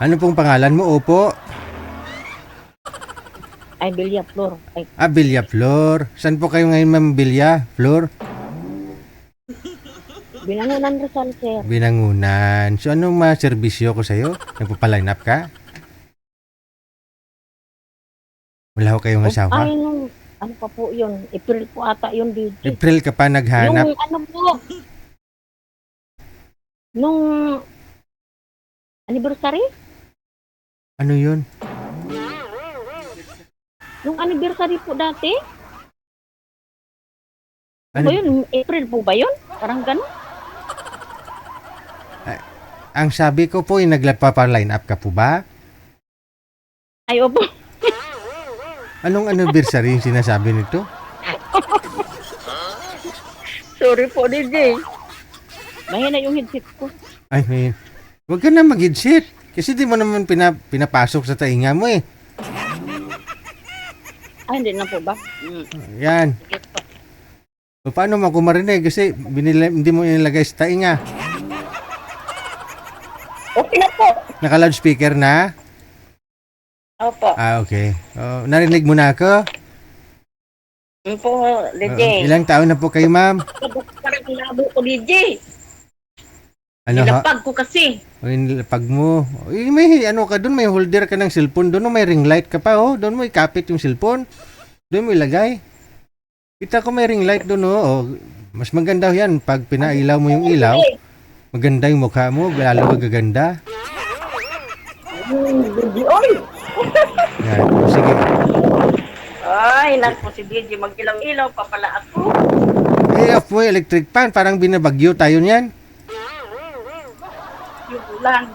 Ano pong pangalan mo? Opo. Ay, Bilya Flor. Ay, Bilya Flor. Saan po kayo ngayon, Ma'am Bilya Flor? Binangunan Rizal, sir. Binangunan. So, anong maserbisyo ko sa'yo? Nagpapaline up ka? Wala ko kayong asawa? Ay, ano pa po yun? April po ata yun, DJ. April ka pa naghanap? Yung ano po, nung anniversary? Ano yun? Nung anniversary po dati? Ano? Ano yun? April po ba yun? Parang gano'n? Ang sabi ko po, nagpapaline up ka po ba? Ay, opo. Anong anniversary yung sinasabi nito? Sorry po, DJ. Mahina yung headset ko. Ay, may... Huwag ka na mag-headset. Kasi di mo naman pinapasok sa tainga mo eh. Ay, hindi na po ba? Yan. Sige po. So, paano mo ako marinig? Kasi hindi mo inilagay sa tainga. Okay na po. Naka-loudspeaker na? Opo. Okay. Narinig mo na ako? Po, DJ. Ilang taon na po kayo, ma'am? Parang labo ko, DJ. Ano ha? Nilapag ko kasi. Pag mo. May ano ka doon, may holder ka ng cellphone doon, may ring light ka pa, oh. Doon mo ikapit yung cellphone. Doon mo ilagay. Kita ko may ring light doon, oh. Mas maganda yan pag pinailaw mo yung ilaw. Maganda yung mukha mo, lalo magaganda. DJ, oy! Yan. Sige. Ay, naku si DJ, mag-ilaw-ilaw pa pala ako. Off mo yung electric fan, parang binabagyo tayo niyan. Yung ulan.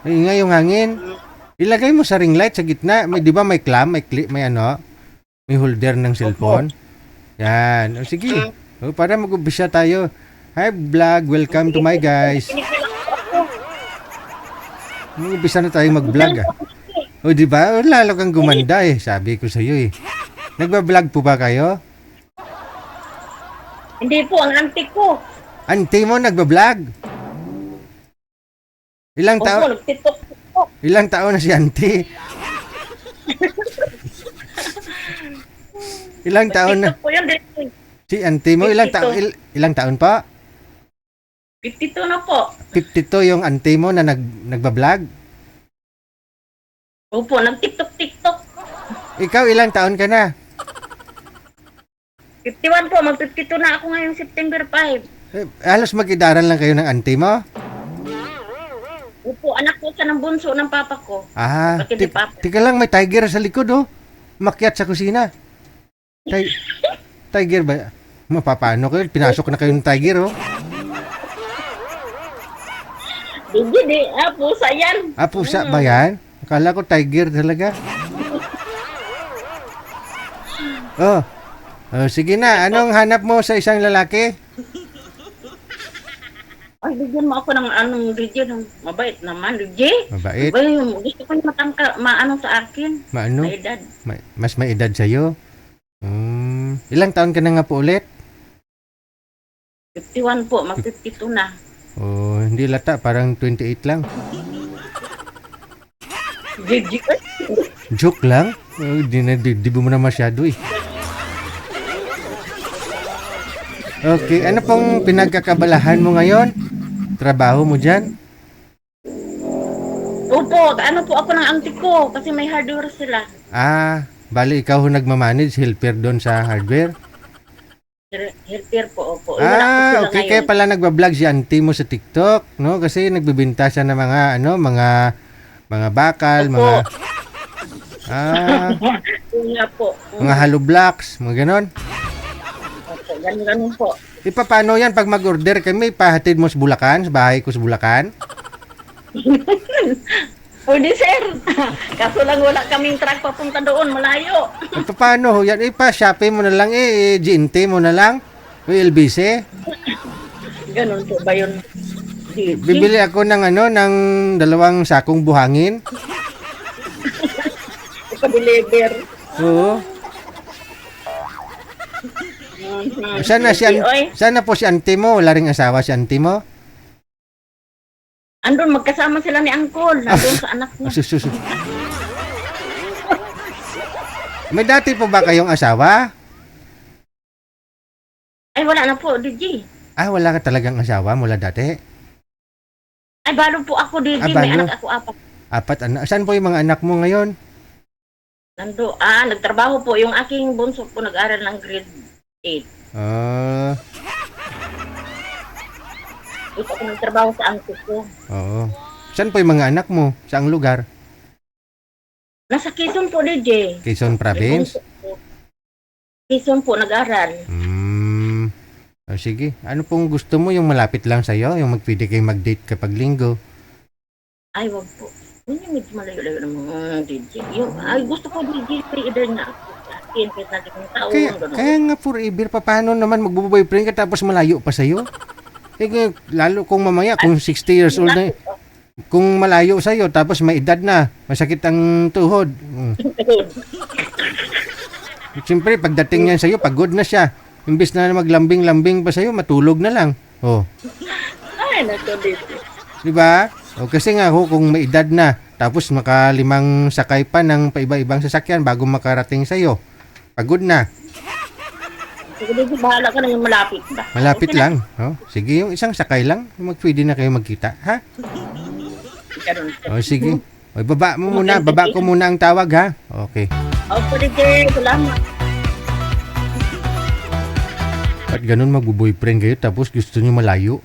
Ingay yung hangin. Ilagay mo sa ring light sa gitna. May, di ba may clamp, may ano, may holder ng cellphone. Yan. O, sige. O, para mag-umpisa tayo. Hi vlog, welcome to my guys. Mag-umpisa na tayo mag-vlog ah. O, di ba? Lalo kang gumanda eh. Sabi ko sa iyo eh. Nagba-vlog po ba kayo? Hindi po, ang antik ko. Auntie mo nagba-vlog? Ilang Opo, taon? nagtitok po. Ilang taon na si auntie? Ilang taon na? TikTok po yun, DJ. Si auntie mo, ilang 52. taon? Ilang taon pa? 52 na po. 52 yung auntie mo na nagba-vlog? Opo, nag-TikTok. Ikaw ilang taon ka na? 51 po, mag-52 na ako ngayong September 5. Halos mag-idaran lang kayo ng auntie mo? Opo, anak ko siya ng bunso ng papa ko. Ah, Bakit di papa? tika lang, may tiger sa likod oh. Makyat sa kusina. Tiger ba? Mapapano kayo? Pinasok na kayo ng tiger oh. Hindi, pusa yan. Pusa ba yan? Akala ko tiger talaga. Sige na. Anong hanap mo sa isang lalaki? Ay, bigyan mo ako ng anong DJ ng mabait naman, DJ. Mabait? Gusto ko yung maano sa akin. Maano? May edad. Mas may edad sa'yo? Ilang taon ka na nga po ulit? 51 po, mag-52 na. Hindi lata. Parang 28 lang. DJ, Joke lang? Di mo na masyado eh. Okay, ano pong pinagkakabalahan mo ngayon? Trabaho mo dyan? Opo, ano po ako ng auntie ko kasi may hardware sila. Bali ikaw ho nagmamanage, helper doon sa hardware? Helper po, opo. Wala po sila Okay. ngayon. Kaya pala nagbablog si auntie mo sa TikTok, no? Kasi nagbebenta siya ng mga bakal, Opo. mga Yun nga po. mga hollow blocks, mga ganon. Opo, ganun po. Paano yan pag mag-order kami, pahatid mo sa Bulacan, sa bahay ko sa Bulacan? Pwede, sir. Kaso lang wala kaming truck papunta doon, malayo. Paano ho yan? Pa-Shopee mo na lang GNT mo na lang. O LBC. Ganun po ba yun? Bibili ako ng ng 2 sakong buhangin. Pa-deliver. Oo. Sana po si auntie mo, wala ring asawa si auntie mo? Andun, magkasama sila ni Uncle. Nandun sa anak niya. Sus. May dati po ba kayong asawa? Ay, wala na po, DJ. Wala ka talagang asawa mula dati? Ay, balo po ako, DJ. May balo. anak ako, 4. 4 anak. Saan po yung mga anak mo ngayon? Nagtrabaho po. Yung aking bunso po nag-aral ng grade 8. Ah, Ito ako nagtrabaho sa uncle ko. oo. Saan po yung mga anak mo? Saang lugar? Nasa Quezon po, DJ. Quezon Province? Yung bunso ko. Quezon po nag-aral. Sige. Ano pong gusto mo? Yung malapit lang sa'yo? Yung pwede kayo mag-date kapag linggo? Ay, wag po. Yun yung medyo malayo-layo ng mga DJ. Gusto ko DJ, free-eder na ako. Kahit natin ng taon. Kaya nga forever, paano naman magbo-boyfriend ka tapos malayo pa sa'yo? Lalo kung mamaya, kung 60 years old na, kung malayo sa'yo tapos may edad na, masakit ang tuhod. Siyempre, pagdating niyan sa'yo, pagod na siya. Imbis na maglambing-lambing pa sa'yo, matulog na lang. Ay, nato dito. Diba? Kasi nga kung may edad na, tapos makalimang sakay pa ng paiba-ibang sasakyan bago makarating sa'yo. Pagod na. Sige, DJ, bahala ka na yung malapit ba? Malapit Okay lang. Sige, yung isang sakay lang. Pwede na kayo magkita. Ha? Na. Sige. Baba mo muna. Baba ko muna ang tawag, ha? Okay. Opo, DJ. Salamat. At ganun magbo-boyfriend kayo tapos gusto niyo malayo.